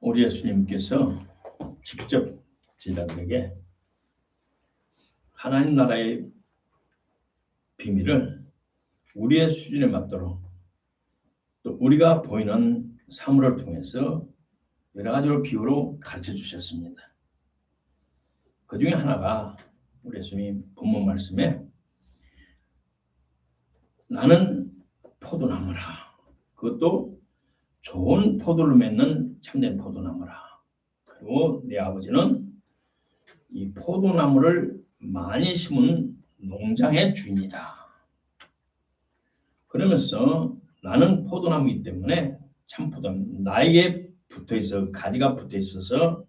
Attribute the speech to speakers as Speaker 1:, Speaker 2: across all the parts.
Speaker 1: 우리 예수님께서 직접 제자들에게 하나님 나라의 비밀을 우리의 수준에 맞도록 또 우리가 보이는 사물을 통해서 여러 가지로 비유로 가르쳐 주셨습니다. 그 중에 하나가 우리 예수님 본문 말씀에 나는 포도나무라. 그것도 좋은 포도를 맺는 참된 포도나무라. 그리고 내 아버지는 이 포도나무를 많이 심은 농장의 주인이다. 그러면서 나는 포도나무이기 때문에 참 포도나무, 나에게 붙어있어 가지가 붙어있어서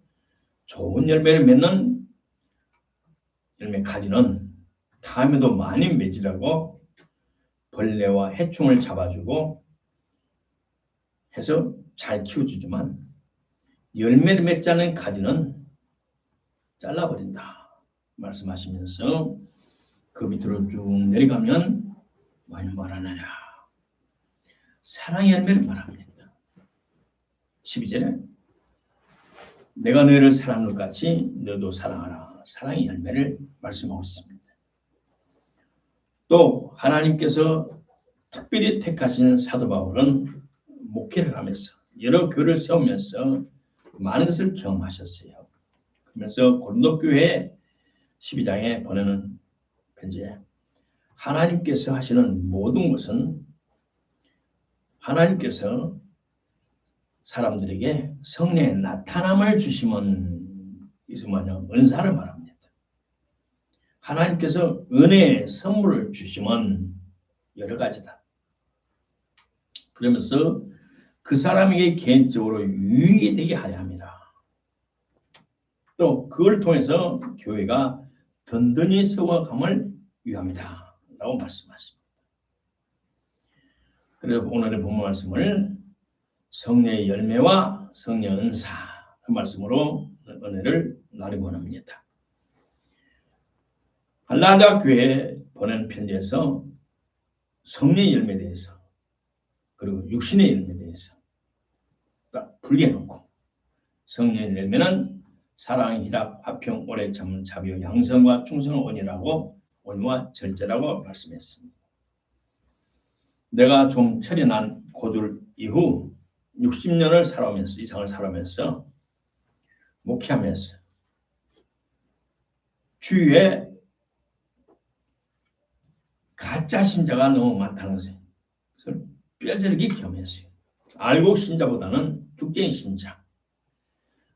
Speaker 1: 좋은 열매를 맺는 열매 가지는 다음에도 많이 맺으라고 벌레와 해충을 잡아주고 해서 잘 키워주지만 열매를 맺지 않은 가지는 잘라버린다 말씀하시면서 그 밑으로 쭉 내려가면 많이 말하느냐 사랑의 열매를 말합니다. 12절에 내가 너희를 사랑한 것 같이 너도 사랑하라. 사랑의 열매를 말씀하고 있습니다. 또 하나님께서 특별히 택하신 사도 바울은 목회를 하면서 여러 교회를 세우면서 많은 것을 경험하셨어요. 그러면서 고린도 교회 12장에 보내는 편지에 하나님께서 하시는 모든 것은 하나님께서 사람들에게 성령의 나타남을 주시면 이스마냐 은사를 말합니다. 하나님께서 은혜의 선물을 주시면 여러 가지다. 그러면서 그 사람에게 개인적으로 유익이 되게 하려 합니다. 또 그걸 통해서 교회가 든든히 세워감을 위함이다. 라고 말씀하십니다. 그래서 오늘의 본문 말씀을 성령의 열매와 성령 은사 그 말씀으로 은혜를 나누기 원합니다. 갈라디아 교회에 보낸 편지에서 성령의 열매에 대해서 그리고 육신의 열매에 대해서 딱 분리해놓고 성령의 열매는 사랑, 희락, 화평, 오래 참음, 자비와 양선과 충성을 온유라고 온유와 절제라고 말씀했습니다. 내가 좀 철이난 고졸 이후 60년을 살아오면서 이상을 살아오면서 목회하면서 주위에 가짜 신자가 너무 많다는 것을 뼈저리게 경험했어요. 알곡 신자보다는 쭉쟁이 신자.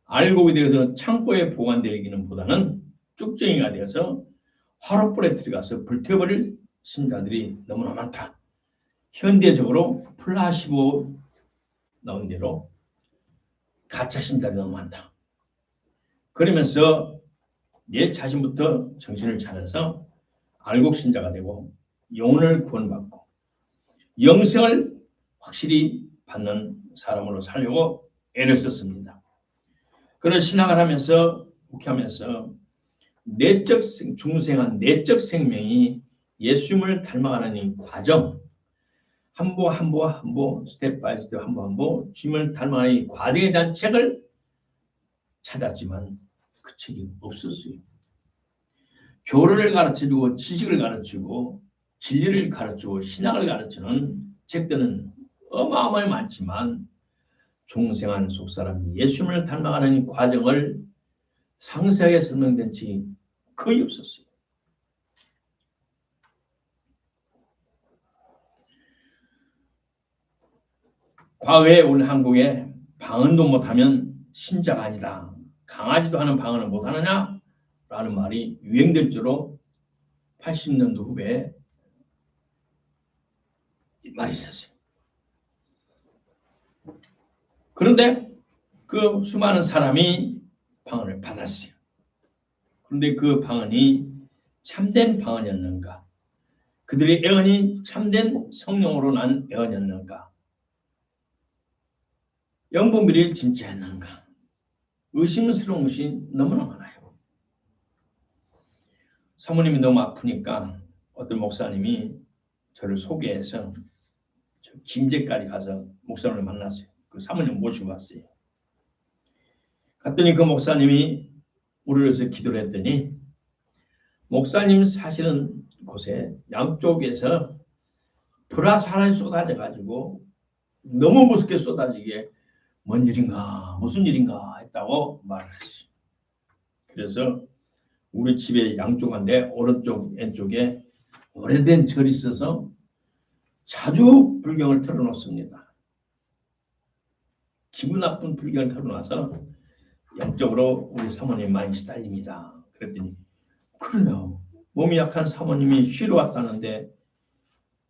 Speaker 1: 알곡이 되어서 창고에 보관되기는 보다는 쭉쟁이가 되어서 화롯불에 들어가서 불태워버릴 신자들이 너무나 많다. 현대적으로 플라시보 나온 대로 가짜 신자들이 너무 많다. 그러면서 내 자신부터 정신을 차려서 알곡 신자가 되고 영혼을 구원받고 영생을 확실히 받는 사람으로 살려고 애를 썼습니다. 그런 신학을 하면서 목회하면서 내적 중생한 내적 생명이 예수님을 닮아가는 이 과정 한 보 스텝 바이 스텝 한 보 주님을 닮아가는 이 과정에 대한 책을 찾았지만 그 책이 없었어요. 교리를 가르쳐주고 지식을 가르치고 진리를 가르치고 신학을 가르치는 책들은 어마어마하게 많지만 중생한 속사람 예수님을 닮아가는 이 과정을 상세하게 설명된 책이 거의 없었어요. 과거에 우리 한국에 방언도 못하면 신자가 아니다. 강하지도 않은 방언을 못하느냐? 라는 말이 유행될 줄로 80년도 후배에 말이 있었어요. 그런데 그 수많은 사람이 방언을 받았어요. 그런데 그 방언이 참된 방언이었는가? 그들의 애언이 참된 성령으로 난 애언이었는가? 영분별이 진짜였는가? 의심스러운 것이 너무나 많아요. 사모님이 너무 아프니까 어떤 목사님이 저를 소개해서 김제까지 가서 목사님을 만났어요. 그 사모님 모시고 왔어요. 갔더니 그 목사님이 우리를 위해서 기도를 했더니 목사님 사시는 곳에 양쪽에서 불화살이 쏟아져 가지고 너무 무섭게 쏟아지게 뭔 일인가 무슨 일인가 했다고 말을 했어요. 그래서 우리 집의 양쪽한데 오른쪽 왼쪽에 오래된 절이 있어서 자주 불경을 틀어놓습니다. 기분 나쁜 불경을 틀어놔서 영적으로 우리 사모님 많이 시달립니다. 그랬더니 그래요. 몸이 약한 사모님이 쉬러 왔다는데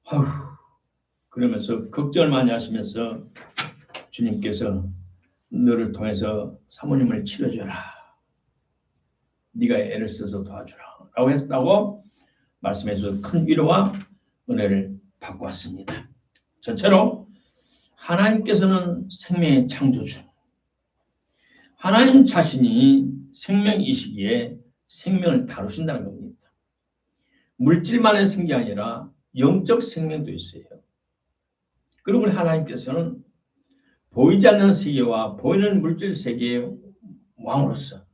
Speaker 1: 아휴 그러면서 걱정을 많이 하시면서 주님께서 너를 통해서 사모님을 치료해줘라. 네가 애를 써서 도와주라. 라고 했다고 말씀해서 큰 위로와 은혜를 받고 왔습니다. 전체로 하나님께서는 생명의 창조주. 하나님 자신이 생명이시기에 생명을 다루신다는 겁니다. 물질만의 생명이 아니라 영적 생명도 있어요. 그리고 하나님께서는 보이지 않는 세계와 보이는 물질 세계의 왕으로서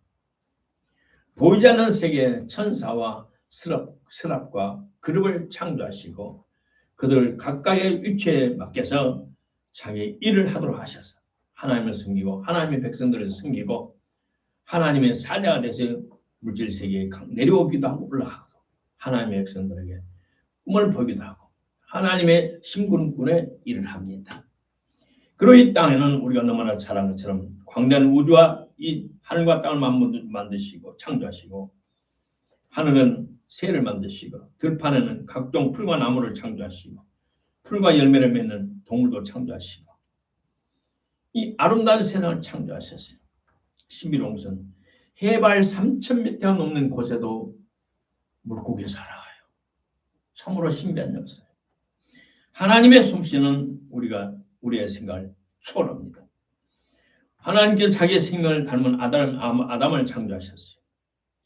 Speaker 1: 보이지 않는 세계의 천사와 스랍과 그룹을 창조하시고 그들을 각각의 위치에 맡겨서 자기 일을 하도록 하셔서 하나님을 섬기고 하나님의 백성들을 섬기고 하나님의 사자가 돼서 물질 세계에 내려오기도 하고 올라가고 하나님의 백성들에게 꿈을 보기도 하고 하나님의 심부름꾼의 일을 합니다. 그리고 이 땅에는 우리가 너무나 잘 아는 것처럼 광대한 우주와 이 하늘과 땅을 만드시고 창조하시고 하늘은 새를 만드시고 들판에는 각종 풀과 나무를 창조하시고 풀과 열매를 맺는 동물도 창조하시고 이 아름다운 세상을 창조하셨어요. 신비로운 해발 3,000m 넘는 곳에도 물고기 살아요. 참으로 신비한 역사예요. 하나님의 솜씨는 우리의 생각을 초월합니다. 하나님께서 자기의 생명을 닮은 아담을 창조하셨어요.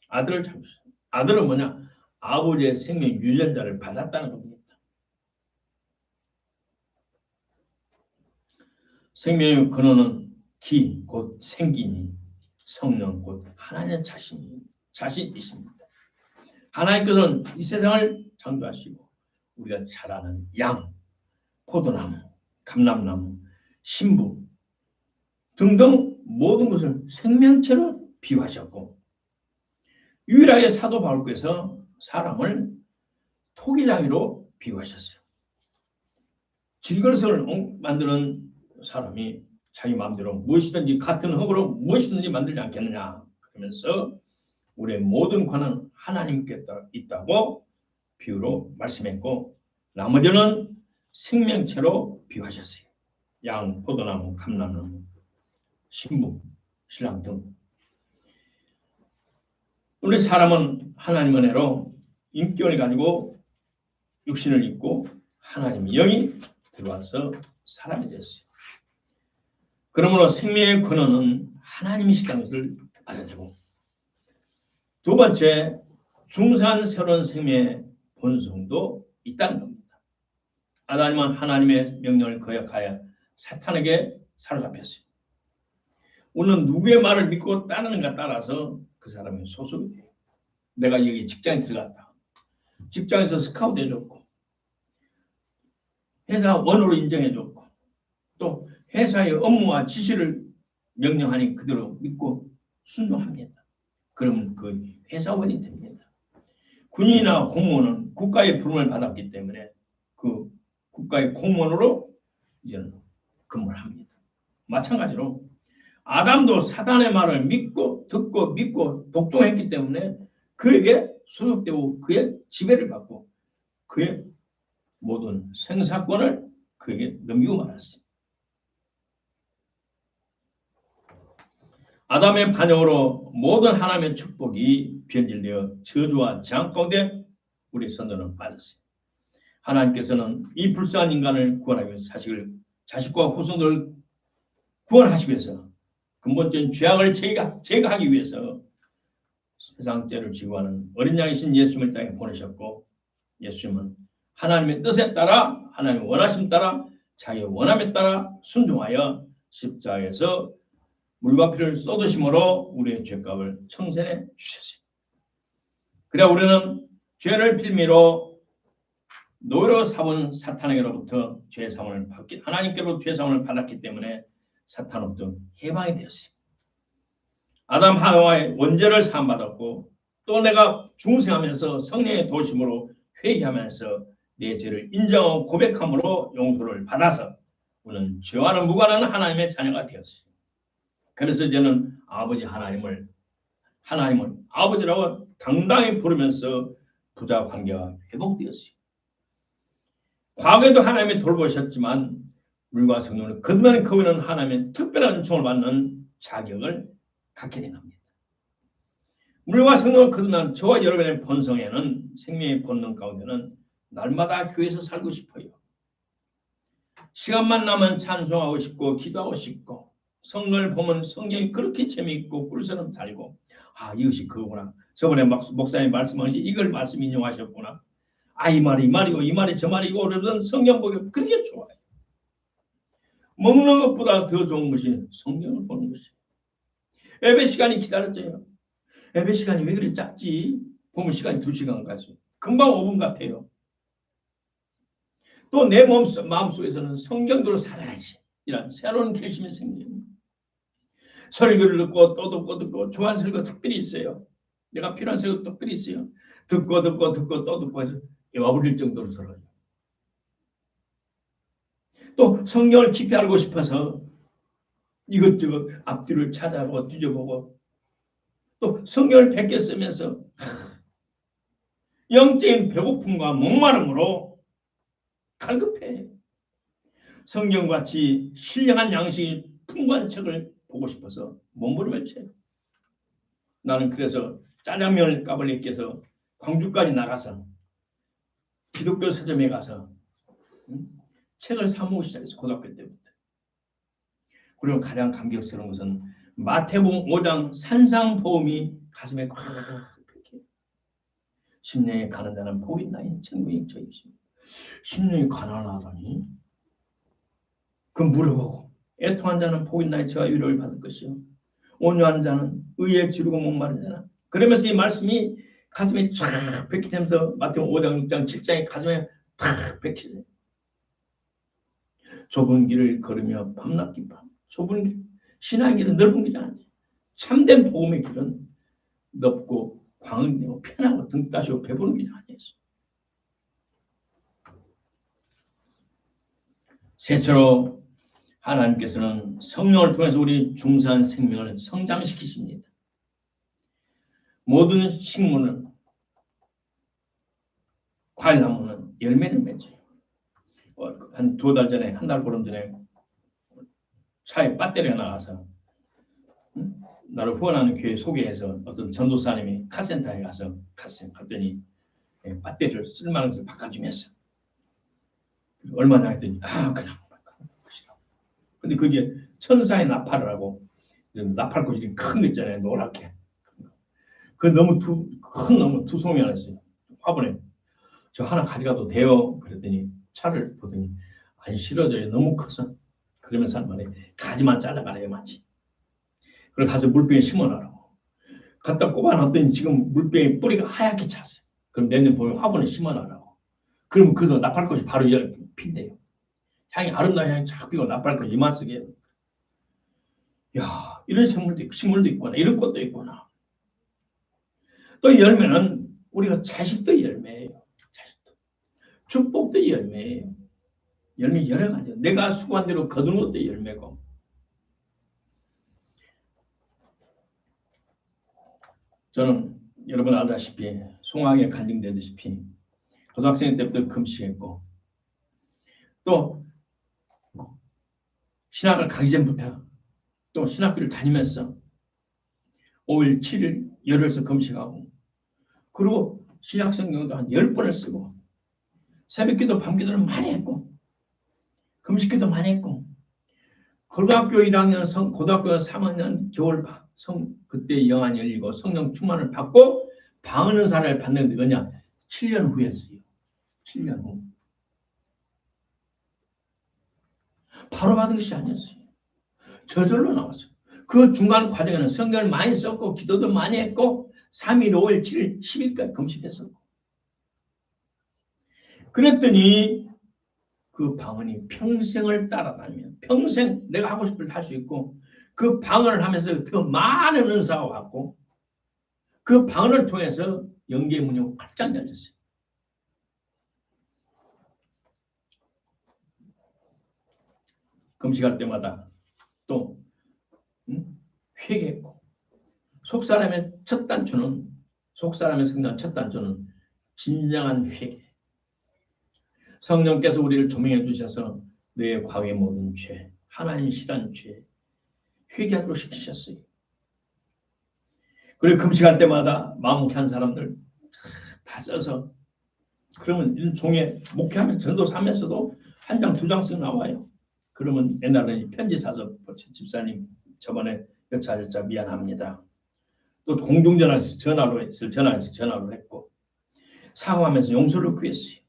Speaker 1: 아들을 창조하셨어요. 아들은 뭐냐? 아버지의 생명 유전자를 받았다는 겁니다. 생명의 근원은 기, 곧 생기니 성령, 곧 하나님 자신이십니다. 하나님께서는 이 세상을 창조하시고 우리가 잘 아는 양, 포도나무, 감람나무, 신부 등등 모든 것을 생명체로 비유하셨고 유일하게 사도 바울께서 사람을 토기장이로 비유하셨어요. 질것을 만드는 사람이 자기 마음대로 무엇이든지 같은 흙으로 무엇이든지 만들지 않겠느냐 그러면서 우리의 모든 권한은 하나님께 있다고 비유로 말씀했고 나머지는 생명체로 비유하셨어요. 양, 포도나무, 감람나무, 신부, 신랑 등 우리 사람은 하나님 은혜로 인격을 가지고 육신을 입고 하나님의 영이 들어와서 사람이 됐어요. 그러므로 생명의 근원은 하나님이시다는 것을 알아야 되고 두 번째 중산 새로운 생명의 본성도 있다는 겁니다. 아담은 하나님의 명령을 거역하여 사탄에게 사로잡혔어요. 우리는 누구의 말을 믿고 따르는가 따라서 그 사람이 소속이 돼요. 내가 여기 직장에 들어갔다. 직장에서 스카우트 해줬고 회사 원으로 인정해줬고 또 회사의 업무와 지시를 명령하니 그대로 믿고 순종합니다. 그러면 그 회사원이 됩니다. 군인이나 공무원은 국가의 부름을 받았기 때문에 그 국가의 공무원으로 근무를 합니다. 마찬가지로 아담도 사단의 말을 믿고 듣고 믿고 독종했기 때문에 그에게 소속되고 그의 지배를 받고 그의 모든 생사권을 그에게 넘기고 말았어요. 아담의 반역으로 모든 하나님의 축복이 변질되어 저주와 재앙 가운데 우리 선도는 빠졌어요. 하나님께서는 이 불쌍한 인간을 구원하기 위해서 자식과 후손들을 구원하시기 위해서 근본적인 죄악을 제거하기 위해서 세상 죄를 지고 하는 어린 양이신 예수님을 땅에 보내셨고 예수님은 하나님의 뜻에 따라 하나님의 원하심 따라 자기의 원함에 따라 순종하여 십자가에서 물과 피를 쏟으심으로 우리의 죄값을 청산해 주셨어요. 그래 우리는 죄를 빌미로 노예로 삼은 사탄에게로부터 죄사함을 받기 하나님께로 죄사함을 받았기 때문에 사탄으로부터 해방이 되었어요. 아담 하와의 원죄를 사함받았고 또 내가 중생하면서 성령의 도심으로 회개하면서 내 죄를 인정하고 고백함으로 용서를 받아서 우리는 죄와는 무관한 하나님의 자녀가 되었어요. 그래서 저는 아버지 하나님을 아버지라고 당당히 부르면서 부자 관계가 회복되었어요. 과거에도 하나님이 돌보셨지만 물과 성령을 건너는 그분은 하나님의 특별한 은총을 받는 자격을 갖게 된 겁니다. 물과 성령을 거듭난 저와 여러분의 본성에는 생명의 본능 가운데는 날마다 교회에서 살고 싶어요. 시간만 나면 찬송하고 싶고 기도하고 싶고 성경을 보면 성경이 그렇게 재미있고 꿀처럼 달고 이것이 그거구나. 저번에 목사님 말씀하신 이걸 말씀 인용하셨구나. 이 말이고 이 말이 저 말이고 그러던 성경 보기 그렇게 좋아요. 먹는 것보다 더 좋은 것이 성경을 보는 것이에요. 예배 시간이 기다렸어요. 예배 시간이 왜 그리 짧지? 보면 시간이 2시간 가죠. 금방 5분 같아요. 또 내 마음속에서는 성경대로 살아야지. 이런 새로운 결심이 생깁니다. 설교를 듣고 또 듣고 좋아하는 설교 특별히 있어요. 내가 필요한 설교 특별히 있어요. 듣고 또 듣고 해서 와버릴 정도로 들어요. 또 성경을 깊이 알고 싶어서 이것저것 앞뒤를 찾아보고 뒤져보고 또 성경을 베껴 쓰면서 영적인 배고픔과 목마름으로 갈급해. 성경같이 신령한 양식이 풍부한 책을 보고 싶어서 몸부림을 쳐요. 나는 그래서 짜장면을 까발리 깨서 광주까지 나가서 기독교 서점에 가서 책을 사 모으기 시작했어요. 고등학교 때부터. 그리고 가장 감격스러운 것은 마태복음 5장 산상보험이 가슴에 꽉 펴게. 심령에 가는 자는 복이 있나니 천국이 저희 있습니다. 심령이 가난하다니? 그 물어보고 애통한 자는 복이 있나니 저와 위로를 받을 것이요. 온유한 자는 의에 지르고 목마른 자는 그러면서 이 말씀이 가슴에 쫙 베끼면서 마태복음 5장 6장 7장이 가슴에 탁 베끼세요. 좁은 길을 걸으며 밤낮 깊어. 좁은 길, 신앙의 길은 넓은 길이 아니에요. 참된 복음의 길은 넓고 광흥되고 편하고 등 따시고 배부른 길이 아니에요. 셋째로 하나님께서는 성령을 통해서 우리 중산 생명을 성장시키십니다. 모든 식물은 과일나무는 열매를 맺어요. 한 2달 전에 한 달 보름 전에 차에 배터리가 나가서 나를 후원하는 교회 소개해서 어떤 전도사님이 카센터에 가서 갔더니 배터리를 쓸만한 것을 바꿔주면서 얼마나 했더니 그냥 바꿔주시라고. 근데 그게 천사의 나팔이라고 나팔꽃이 큰 거 있잖아요. 노랗게. 그 너무 너무 투성이 하나 있어요. 화분에 저 하나 가져가도 돼요. 그랬더니 차를 보더니 안 실어져요. 너무 커서. 그러면서 한 말에 가지만 잘라가래요. 마치. 그래서 가서 물병에 심어놔라고. 갖다 꼽아놨더니 지금 물병에 뿌리가 하얗게 찼어요. 그럼 내년 보면 화분에 심어놔라고. 그러면 그거 나팔꽃이 바로 핀대요. 향이 아름다운 향이 쫙 피고 나팔꽃이 이만쓰게. 야, 이런 식물도 있구나. 이런 꽃도 있구나. 또 열매는 우리가 자식도 열매예요. 자식도. 축복도 열매예요. 열매 여러 가지. 내가 수고한 대로 거둔 것도 열매고. 저는 여러분 알다시피 송악에 간증되다시피 고등학생 때부터 금식했고 또 신학을 가기 전부터 또 신학교를 다니면서 5일, 7일, 열흘서 금식하고 그리고 신약성경도 한 10번을 쓰고 새벽기도, 밤기도를 많이 했고 금식기도 많이 했고 고등학교 1학년, 고등학교 3학년 겨울 그때 영안이 열리고 성령 충만을 받고 방언은사를 받는 게 뭐냐? 7년 후였어요. 7년 후. 바로 받은 것이 아니었어요. 저절로 나왔어요. 그 중간 과정에는 성경을 많이 썼고 기도도 많이 했고 3일, 5일, 7일, 10일까지 금식했었고 그랬더니 그 방언이 평생을 따라다니면 평생 내가 하고 싶을 때 할 수 있고 그 방언을 하면서 더 많은 은사가 왔고 그 방언을 통해서 영계의 문이 활짝 열렸어요. 금식할 때마다 또 회개했고 속사람의 첫 단추는 속사람의 성장 첫 단추는 진정한 회개. 성령께서 우리를 조명해 주셔서 너의 과거의 모든 죄, 하나님 싫어하는 죄 회개하도록 시키셨어요. 그리고 금식할 때마다 마음목한 사람들 다 써서 그러면 이런 종에 목회하면서 전도 삼면서도 한 장, 두 장씩 나와요. 그러면 옛날에 편지 사서 집사님 저번에 여차저차 미안합니다. 또 공중전화에서 전화로 했고 사과하면서 용서를 구했어요.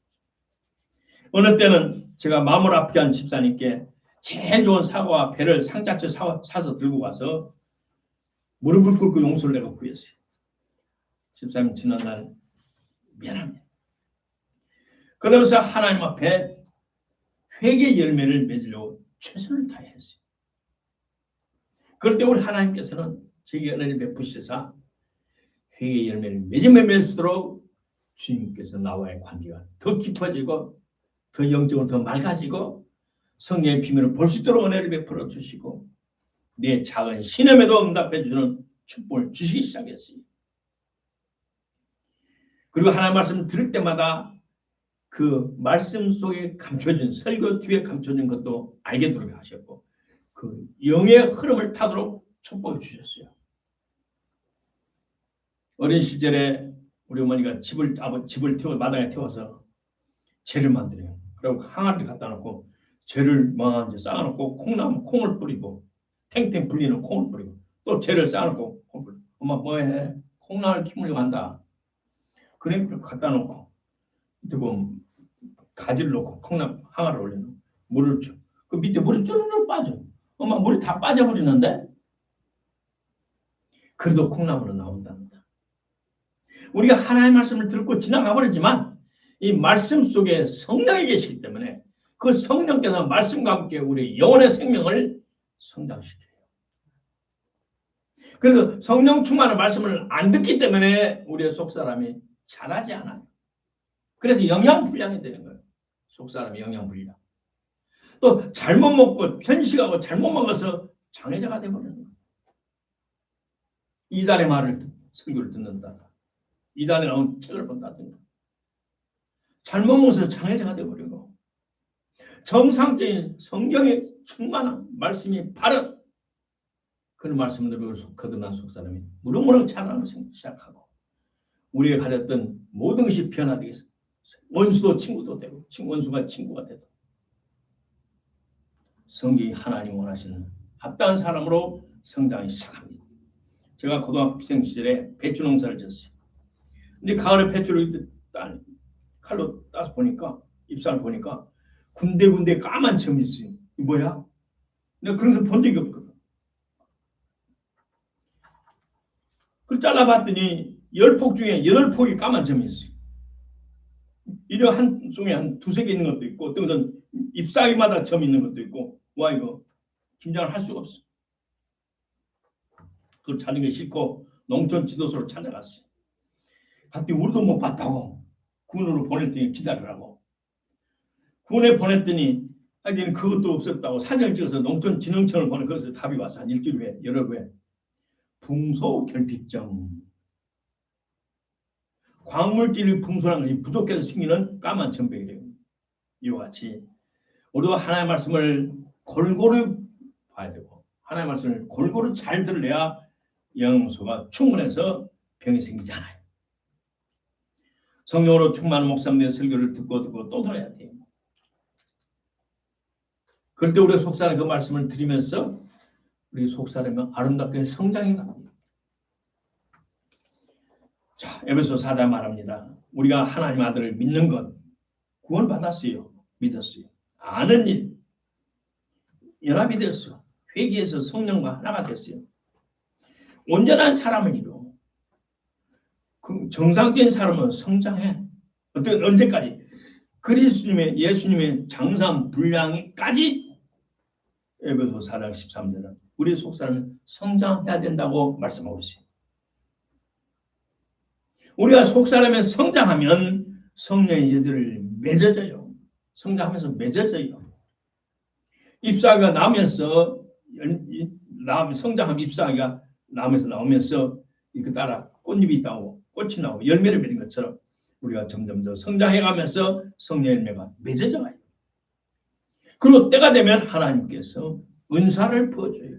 Speaker 1: 어느 때는 제가 마음을 아프게 한 집사님께 제일 좋은 사과와 배를 상자째 사서 들고 가서 무릎을 꿇고 용서를 내가 구했어요. 집사님 지난날 미안합니다. 그러면서 하나님 앞에 회개 열매를 맺으려고 최선을 다했어요. 그럴 때 우리 하나님께서는 제게 은혜를 베푸시사 회개 열매를 맺으면 맺을수록 주님께서 나와의 관계가 더 깊어지고 더 영적으로 더 맑아지고 성령의 비밀을 볼 수 있도록 은혜를 베풀어 주시고 내 작은 신음에도 응답해 주는 축복을 주시기 시작했어요. 그리고 하나님 말씀을 들을 때마다 그 말씀 속에 감춰진 설교 뒤에 감춰진 것도 알게 되도록 하셨고 그 영의 흐름을 타도록 축복해 주셨어요. 어린 시절에 우리 어머니가 집을 마당에 태워서 재를 만들어요. 그리고 항아리를 갖다 놓고 재를 먼저 쌓아놓고 콩을 뿌리고 탱탱 불리는 콩을 뿌리고 또 재를 쌓아놓고 콩을 뿌리고 엄마 뭐해? 콩나물 키우려고 한다. 그래 갖다 놓고 밑에 보면 가지를 놓고 콩나물 항아리를 올려놓고 물을 줘. 그 밑에 물이 쭈르르 빠져. 엄마 물이 다 빠져버리는데 그래도 콩나물은 나온답니다. 우리가 하나님의 말씀을 듣고 지나가 버리지만 이 말씀 속에 성령이 계시기 때문에 그 성령께서 말씀과 함께 우리 영혼의 생명을 성장시켜요. 그래서 성령 충만한 말씀을 안 듣기 때문에 우리의 속사람이 자라지 않아요. 그래서 영양불량이 되는 거예요. 속사람이 영양불량. 또 잘못 먹고 편식하고 잘못 먹어서 장애자가 되어버리는 거예요. 이단의 말을 설교를 듣는다. 이단에 나온 책을 본다든가. 잘못 먹어서 장애자가 되어버리고 정상적인 성경의 충만한 말씀이 바른 그런 말씀으로 거듭난 속사람이 무럭무럭 자라나기 시작하고 우리가 가졌던 모든 것이 변화되게 해서 원수도 친구도 되고 원수가 친구가 되고 성경이 하나님 원하시는 합당한 사람으로 성장이 시작합니다. 제가 고등학생 시절에 배추 농사를 졌어요. 근데 가을에 배추를 칼로 따서 보니까 잎사를 보니까 군데군데 까만 점이 있어요. 이게 뭐야? 내가 그런 거 본 적이 없거든. 그걸 잘라봤더니 10폭 중에 8폭이 까만 점이 있어요. 이런 한 송에 한 두세 개 있는 것도 있고 어떤 것은 잎사귀마다 점 있는 것도 있고 와 이거 김장을 할 수가 없어. 그걸 찾는 게 싫고 농촌 지도소를 찾아갔어요. 갔더니 우리도 못 봤다고 군으로 보낼 테니 기다리라고. 군에 보냈더니 아기는 그것도 없었다고 사진을 찍어서 농촌진흥청을 보내. 그래서 답이 왔어. 한 일주일 후에 열흘 후에 붕소결핍증. 광물질이 붕소한 것이 부족해서 생기는 까만 점백이래요. 이와 같이 우리도 하나님의 말씀을 골고루 봐야 되고 하나님의 말씀을 골고루 잘 들어야 영소가 충분해서 병이 생기지 않아요. 성령으로 충만한 목사님의 설교를 듣고 또 들어야 돼요. 그럴 때 우리가 속사람 그 말씀을 들으면서 우리 속사람은 아름답게 성장해 갑니다. 자, 에베소 4장 말합니다. 우리가 하나님 아들을 믿는 것 구원받았어요. 믿었어요. 아는 일 연합이 됐어. 회개해서 성령과 하나가 됐어요. 온전한 사람을 이루어. 그 정상적인 사람은 성장해. 언제까지? 그리스도님의 예수님의 장상 분량이까지 에베소 4장 13절은 우리 속사람은 성장해야 된다고 말씀하고 있어요. 우리가 속사람에 성장하면 성령의 여들을 맺어져요. 성장하면서 맺어져요. 잎사귀가 나면서 성장하면 잎사귀가 나면서 나오면서 이렇게 따라 꽃잎이 나오고 꽃이 나오고 열매를 맺는 것처럼 우리가 점점 더 성장해가면서 성령의 열매가 맺어져 가요. 그리고 때가 되면 하나님께서 은사를 부어줘요.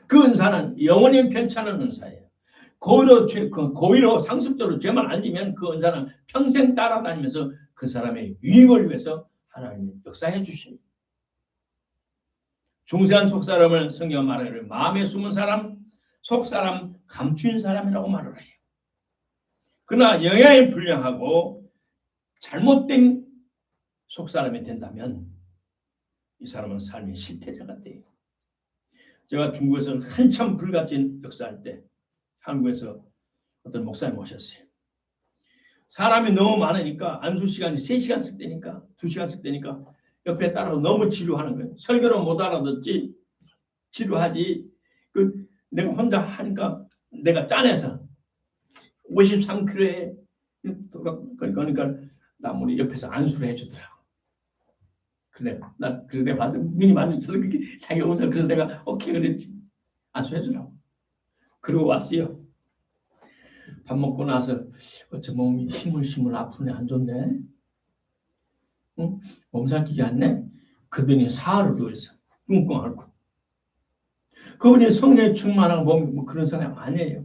Speaker 1: 그 은사는 영원히 편찮은 은사예요. 고의로 상습적으로 죄만 안 지면 그 은사는 평생 따라다니면서 그 사람의 유익을 위해서 하나님이 역사해 주십니다. 중세한 속사람을 성경 말하기를 마음에 숨은 사람, 속사람, 감추인 사람이라고 말을 해요. 그러나 영향이 불량하고 잘못된 속사람이 된다면 이 사람은 삶의 실패자가 돼요. 제가 중국에서 한참 불같은 역사할 때 한국에서 어떤 목사님 오셨어요. 사람이 너무 많으니까 안수 시간이 3시간씩 되니까 2시간씩 되니까 옆에 따라서 너무 지루하는 거예요. 설교를 못 알아듣지 지루하지. 내가 혼자 하니까 내가 짠해서 53km에 그러니까 나무리 옆에서 안수를 해주더라고. 그래서 내가 봐서 눈이 마주쳐서 그렇게 자기가 웃어. 그래서 내가 오케이 그랬지. 안수해주라고. 그리고 왔어요. 밥 먹고 나서 어째 몸이 힘을 아프네 안 좋네. 응? 몸살기가 안 내? 그더니 사흘을 누워있어. 꿍꿍 앓고. 그분이 성령에 충만한 몸이 뭐 그런 사람이 아니에요.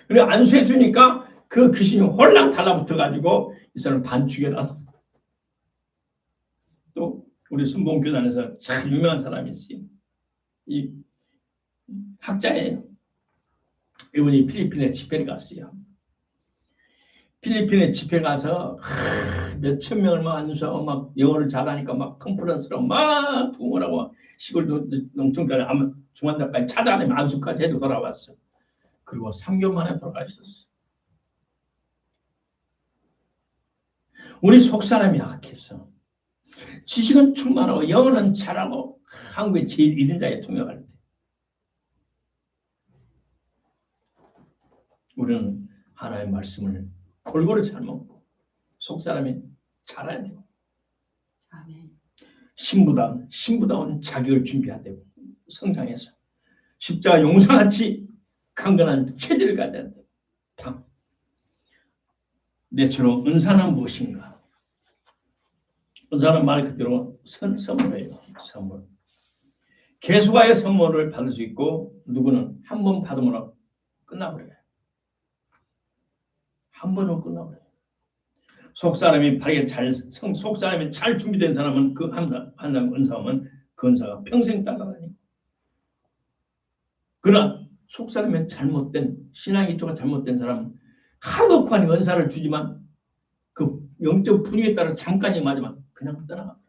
Speaker 1: 그래 안수해 주니까 그 귀신이 홀랑 달라붙어가지고 이 사람 반죽에 났어. 또 우리 순봉교단에서 참 유명한 사람이 있어요. 이 학자예요. 이분이 필리핀에 집회를 갔어요. 필리핀에 집회 가서 몇천 명을 막 안수하고 막 영어를 잘하니까 막 컨퍼런스로 막 부흥하고 시골 농촌까지 중환자까지 찾아다니며 안수까지 해도 돌아왔어. 그리고 3개월 만에 돌아가셨어. 우리 속사람이 약했어. 지식은 충만하고 영어는 잘하고 한국의 제일 1인자에 통역할 때 우리는 하나님의 말씀을 골고루 잘 먹고 속사람이 잘해야 되고 신부다운 자격을 준비해야 되고 성장해서 십자가 용사같이 강건한 체질을 가져야 되고 내처럼 은사는 무엇인가? 은사는 말 그대로 선물이에요. 선물. 개수가의 선물을 받을 수 있고 누구는 한 번 받으면 끝나버려요. 한 번은 끝나버려요. 속사람이 잘 준비된 사람은 그 한다면 은사하면 그 은사가 평생 따라다니고. 그러나 속사람이 잘못된 신앙이 좀 잘못된 사람은 하도 구하니 은사를 주지만 그 영적 분위기에 따라 잠깐이 맞으면 그냥 떠나갑니다.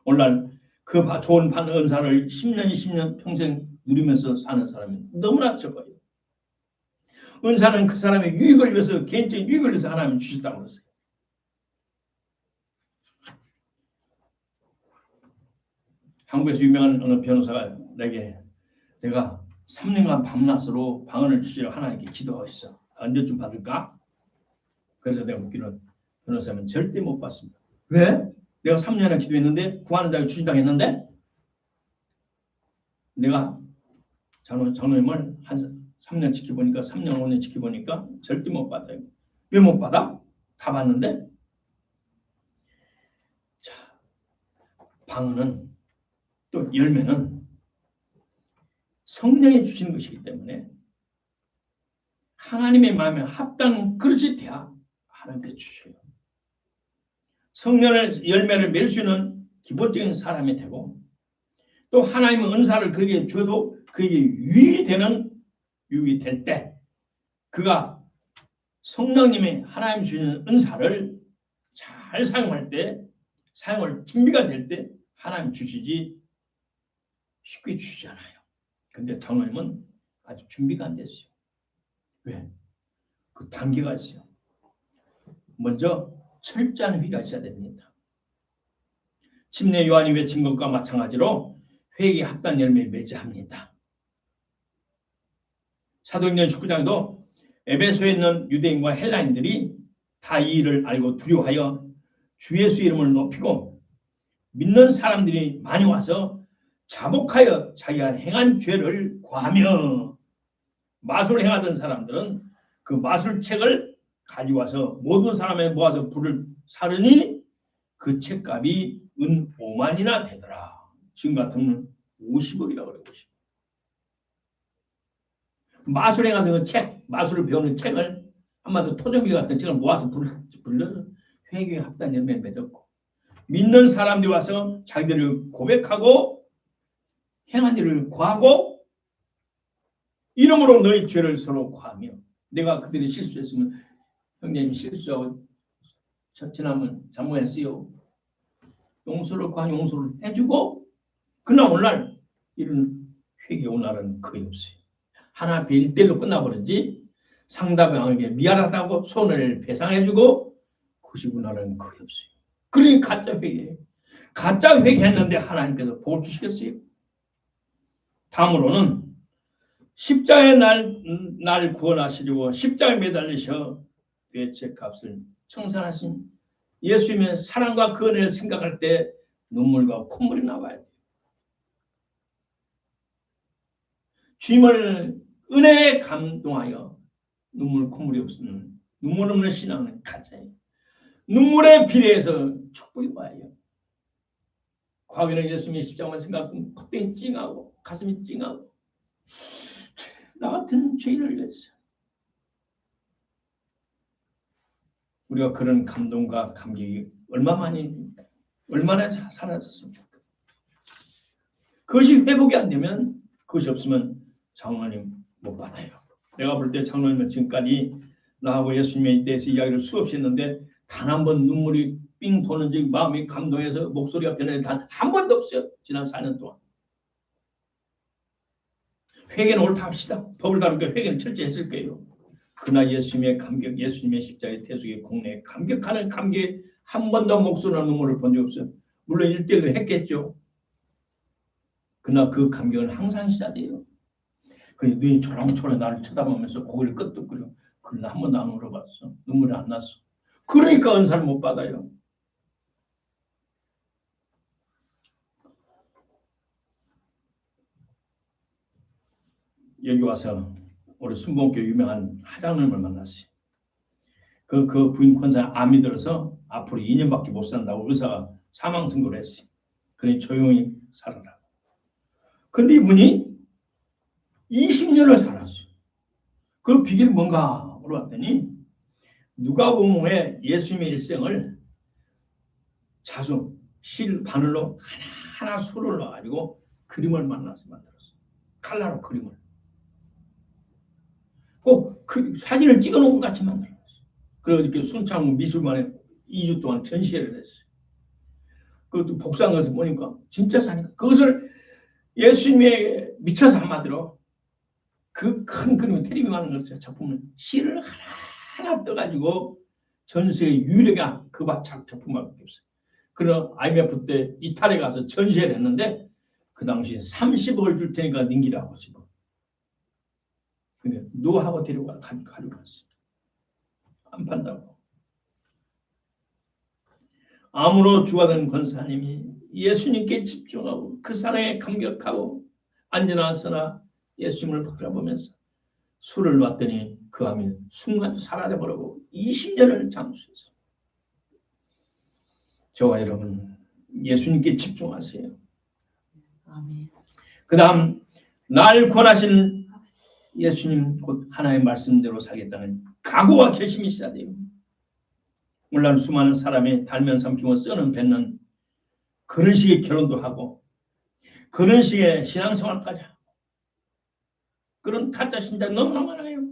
Speaker 1: 오늘날 그 좋은 받는 은사를 10년, 20년 평생 누리면서 사는 사람이 너무나 적어요. 은사는 그 사람의 유익을 위해서 개인적인 유익을 위해서 하나님이 주셨다고 그랬어요. 한국에서 유명한 어느 변호사가 내가 3년간 밤낮으로 방언을 주시려 하나님께 기도하고 있어. 언제쯤 받을까? 그래서 내가 묻기로 변호사님은 절대 못 받습니다. 왜? 내가 3년을 기도했는데 구하는 자를 주신다고 했는데 내가 장로님을 한 3년 지켜보니까 3년 5년 지켜보니까 절대 못 받아요. 왜 못 받아? 다 받는데 자, 방언은 또 열매는 성령이 주시는 것이기 때문에 하나님의 마음에 합당한 그릇이 돼야 하나님께서 주셔요. 성령의 열매를 맺을 수 있는 기본적인 사람이 되고 또 하나님의 은사를 그에게 줘도 그에게 유익이 될 때 그가 성령님의 하나님 주시는 은사를 잘 사용할 때 사용할 준비가 될 때 하나님 주시지 쉽게 주시잖아요. 근데 장로님은 아직 준비가 안 됐어요. 왜? 그 단계가 있어요. 먼저 철저한 회개가 있어야 됩니다. 침례 요한이 외친 것과 마찬가지로 회개 합당 열매를 맺어야 합니다. 사도행전 19장에도 에베소에 있는 유대인과 헬라인들이 다 이 일을 알고 두려워하여 주 예수 이름을 높이고 믿는 사람들이 많이 와서 자복하여 자기가 행한 죄를 고하며 마술을 행하던 사람들은 그 마술책을 가지고 와서 모든 사람에 모아서 불을 사르니 그 책값이 은 5만이나 되더라. 지금 같으면 50억이라고 그래요. 50억. 마술 행하던 그 책, 마술을 배우는 책을 한마디로 토종기 같은 책을 모아서 불러서 회개에 합당 열매를 맺었고 믿는 사람들이 와서 자기들을 고백하고 행한 일을 고하고 이름으로 너희 죄를 서로 고하며 내가 그들이 실수했으면 형제님 실수하고 지나면 잘못했어요. 용서를 구한 용서를 해주고 그러나 오늘날 이런 회개 오늘날은 거의 없어요. 하나 앞에 1대1로 끝나버린지 상대방에게 미안하다고 손을 배상해주고 99날은 거의 없어요. 그러니 가짜 회개예요. 가짜 회개했는데 하나님께서 복을 주시겠어요? 다음으로는 십자가의 날 구원하시려고 십자가에 매달리셔 죄의 값을 청산하신 예수님의 사랑과 그 은혜를 생각할 때 눈물과 콧물이 나와야 돼요. 주님을 은혜에 감동하여 눈물 콧물이 없으면 눈물 없는 신앙은 가짜예요. 눈물에 비례해서 축복이 와요. 과거에는 예수님의 십자가만 생각하면 콧등이 찡하고 가슴이 찡하고 나 같은 죄인을 위해서 우리가 그런 감동과 감격이 얼마나 사라졌습니까? 그것이 회복이 안 되면 그것이 없으면 장로님 못 받아요. 내가 볼 때 장로님은 지금까지 나하고 예수님에 대해서 이야기를 수없이 했는데 단 한 번 눈물이 삥 도는지 마음이 감동해서 목소리가 변해 단 한 번도 없어요. 지난 4년 동안. 회개는 옳다 합시다. 법을 다루니까 회개는 철저히 했을 거예요. 그러나 예수님의 감격, 예수님의 십자가의 태속의 공로에 감격하는 감격에 한 번도 목소리나 눈물을 본 적 없어요. 물론 1대1로 했겠죠. 그러나 그 감격은 항상 있어야 돼요. 그래서 눈이 초롱초롱 나를 쳐다보면서 고개를 끄덕거려. 그러나 한 번도 안 울어봤어. 눈물이 안 났어. 그러니까 은사를 못 받아요. 여기 와서 우리 순복교 유명한 하장님을 만났어요. 그 부인 권사 암이 들어서 앞으로 2년밖에 못 산다고 의사가 사망 선고를 했어요. 그러니 조용히 살아라. 근데 이분이 20년을 살았어요. 그 비결이 뭔가 물어봤더니 누가복음에 예수님의 일생을 자수, 실 바늘로 하나하나 소를 넣어가지고 그림을 만들었어요. 칼라로 그림을. 꼭 그 사진을 찍어놓은 것 같이 만들었어요. 그래서 이렇게 순창 미술관에 2주 동안 전시회를 했어요. 그것도 복사한 것을 보니까 진짜 사니까 그것을 예수님의 미쳐서 한마디로 그 큰 그림 텔레비만 하는 것을 작품을 실을 하나하나 떠가지고 전 세계 유일하게 그 작품밖에 없어요. 그런 IMF 때 이탈에 가서 전시회를 했는데 그 당시에 30억을 줄 테니까 넘기라고 지금. 근데 누구하고 데리고 가지고 갔어요. 안 판다고. 암으로 죽어가던 권사님이 예수님께 집중하고 그 사랑에 감격하고 안전하서나 예수님을 바라보면서 술을 놨더니 그 암이 순간 사라져버리고 20년을 잠수했어요. 저와 여러분 예수님께 집중하세요. 그 다음 날 구원하신 예수님 곧 하나의 말씀대로 살겠다는 각오와 결심이 있어야 돼요. 물론 수많은 사람이 달면 삼키고 써는 뱉는 그런 식의 결혼도 하고 그런 식의 신앙생활까지 하고 그런 가짜 신자 너무나 많아요.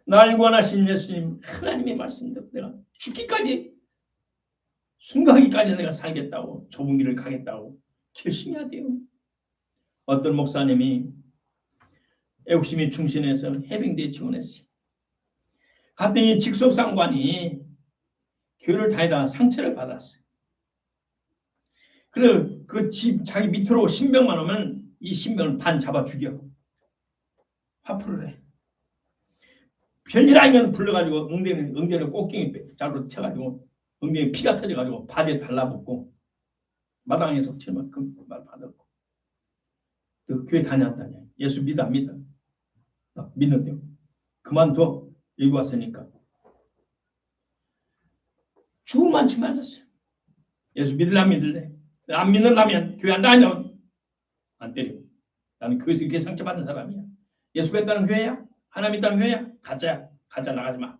Speaker 1: 날 구원하신 예수님 하나님의 말씀대로 내가 죽기까지 순간까지 내가 살겠다고 좁은 길을 가겠다고 결심해야 돼요. 어떤 목사님이 애국심이 충신해서 해병대에 지원했어요. 갔더니 직속상관이 교회를 다니다가 상처를 받았어요. 그래 그 집 자기 밑으로 신병만 오면 이 신병을 반 잡아 죽여. 화풀을 해. 별일아니면 불러가지고 엉덩이를 꽃갱이 자루로 쳐가지고 엉덩이 피가 터져가지고 바지에 달라붙고 마당에서 치만큼 말 받았고. 그 교회 다녔다니. 예수 믿어 안 믿어? 믿는데요. 그만둬. 여기 왔으니까. 죽을 만치 맞았어요. 예수 믿을라 믿을래? 안 믿는다면 교회 안 다니면 안 때려. 나는 교회에서 이렇게 상처받은 사람이야. 예수가 있다는 교회야? 하나님 있다는 교회야? 가짜야. 가짜 나가지 마.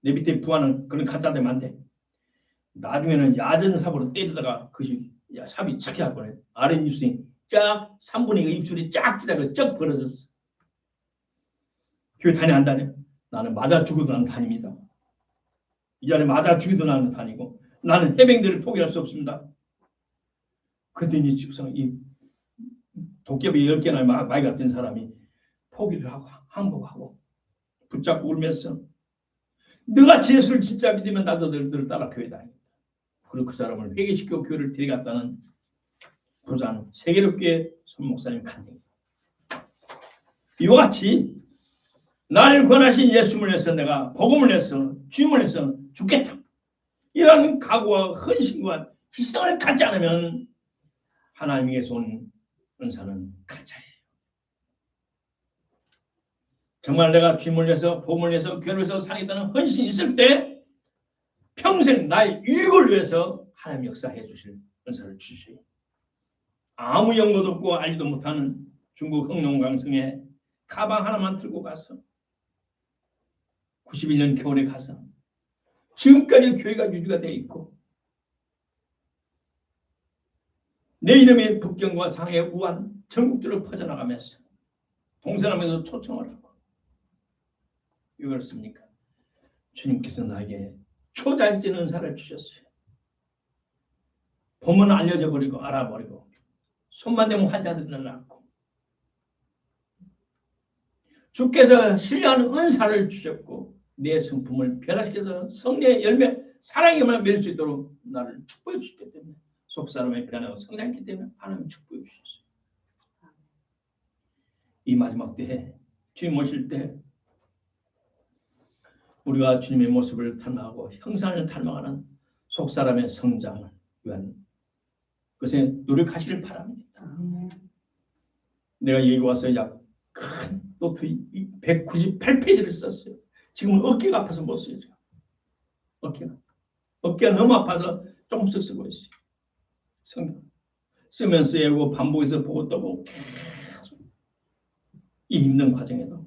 Speaker 1: 내 밑에 부하는 그런 가짜되면 안 돼. 나중에는 야전삽으로 때리다가 그것이 삽이 착해갖고 아랫입술이 쫙 3분의 2 입술이 쫙 찢어서 쩍 벌어졌어. 교회 다니 안 다녀? 나는 맞아 죽어도 나는 다닙니다. 이 자리에 맞아 죽어도 나는 다니고 나는 해병대를 포기할 수 없습니다. 그랬더니 이 도깨비 10개나 많이 같은 사람이 포기를 하고 항복하고 붙잡고 울면서 너가 예수를 진짜 믿으면 나도 너를 따라 교회 다닌다. 그리고 그 사람을 회개시키고 교회를 데려갔다는 부산 세계롭게 손 목사님 간증. 이와 같이 날 권하신 예수를 해서 내가 복음을 해서 주임을 해서 죽겠다. 이런 각오와 헌신과 희생을 갖지 않으면 하나님에게서 온 은사는 가짜예요. 정말 내가 주임을 해서 복음을 해서 교회를 해서 살겠다는 헌신이 있을 때 평생 나의 유익을 위해서 하나님 역사해 주실 은사를 주셔요. 아무 연고도 없고 알지도 못하는 중국 흑룡강성에 가방 하나만 들고 가서 91년 겨울에 가서 지금까지 교회가 유지가 되어 있고 내 이름의 북경과 상해, 우한 전국적으로 퍼져나가면서 동서남에서 초청을 하고 왜 그렇습니까? 주님께서 나에게 초자연적인 은사를 주셨어요. 보면 알려져 버리고 알아버리고 손만 대면 환자들을 낳고 주께서 신뢰하는 은사를 주셨고 내 성품을 변화시켜서 성령의 열매 사랑의 열매를 맺을 수 있도록 나를 축복해 주셨기 때문에 속사람의 변화가 성장했기 때문에 하나님 축복해 주셨어요. 이 마지막 때에 주님 오실 때 우리가 주님의 모습을 닮아가고 형상을 닮아가는 속사람의 성장을 위한 것에 노력하시길 바랍니다. 내가 여기 와서 약 큰 노트 198페이지를 썼어요. 지금은 어깨가 아파서 못 써요. 어깨가 너무 아파서 조금씩 쓰고 있어요. 성경 쓰면서 외우고 반복해서 보고 또 보고 계속 이 힘든 과정에도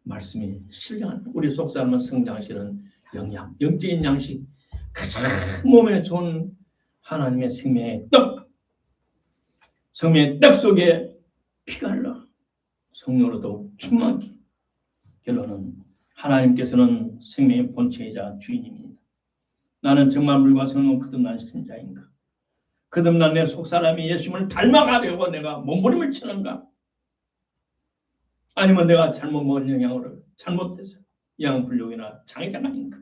Speaker 1: 말씀이 신령한 우리 속사람은 성장하시는 영양, 영적인 양식 가장 몸에 좋은 하나님의 생명의 떡, 성령의 떡 속에 피가 흘러 성령으로도 충만케 결론은 하나님께서는 생명의 본체이자 주인입니다. 나는 정말 물과 성령 거듭난 신자인가? 거듭난 내 속사람이 예수님을 닮아가려고 내가 몸부림을 치는가? 아니면 내가 잘못 먹은 영양으로 잘못해서 영양불良이나 장애장애인가?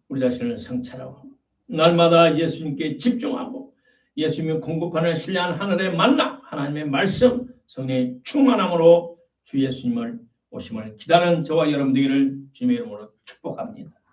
Speaker 1: 우리 자신을 성찰하고 날마다 예수님께 집중하고 예수님이 공급하는 신뢰한 하늘의 만나 하나님의 말씀 성령의 충만함으로 주 예수님을 오심을 기다리는 저와 여러분 되기를 주님의 이름으로 축복합니다.